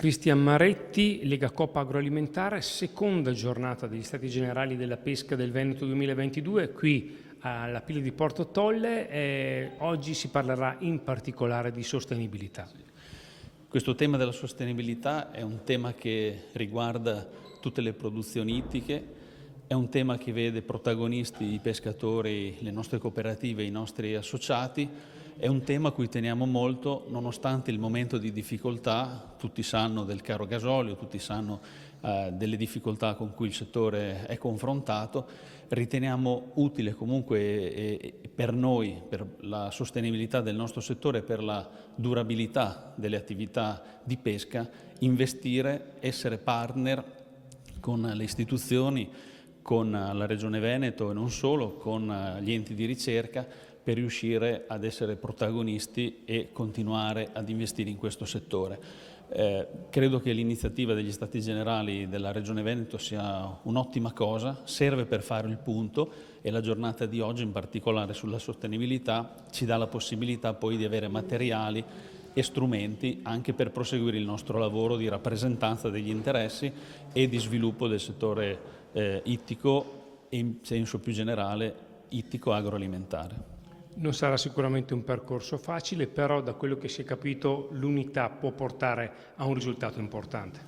Cristian Maretti, Lega Coop Agroalimentare, seconda giornata degli Stati Generali della Pesca del Veneto 2022, qui alla Pila di Porto Tolle. Oggi si parlerà in particolare di sostenibilità. Questo tema della sostenibilità è un tema che riguarda tutte le produzioni ittiche, è un tema che vede protagonisti i pescatori, le nostre cooperative, i nostri associati. È un tema a cui teniamo molto, nonostante il momento di difficoltà. Tutti sanno del caro gasolio, tutti sanno delle difficoltà con cui il settore è confrontato. Riteniamo utile comunque per noi, per la sostenibilità del nostro settore, per la durabilità delle attività di pesca, investire, essere partner con le istituzioni, con la Regione Veneto e non solo, con gli enti di ricerca, per riuscire ad essere protagonisti e continuare ad investire in questo settore. Credo che l'iniziativa degli Stati Generali della Regione Veneto sia un'ottima cosa, serve per fare il punto, e la giornata di oggi, in particolare sulla sostenibilità, ci dà la possibilità poi di avere materiali e strumenti anche per proseguire il nostro lavoro di rappresentanza degli interessi e di sviluppo del settore ittico e in senso più generale ittico-agroalimentare. Non sarà sicuramente un percorso facile, però da quello che si è capito l'unità può portare a un risultato importante.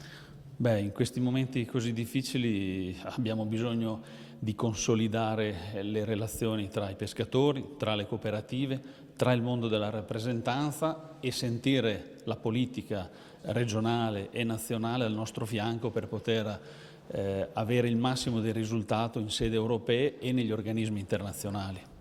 In questi momenti così difficili abbiamo bisogno di consolidare le relazioni tra i pescatori, tra le cooperative, tra il mondo della rappresentanza, e sentire la politica regionale e nazionale al nostro fianco per poter avere il massimo del risultato in sede europea e negli organismi internazionali.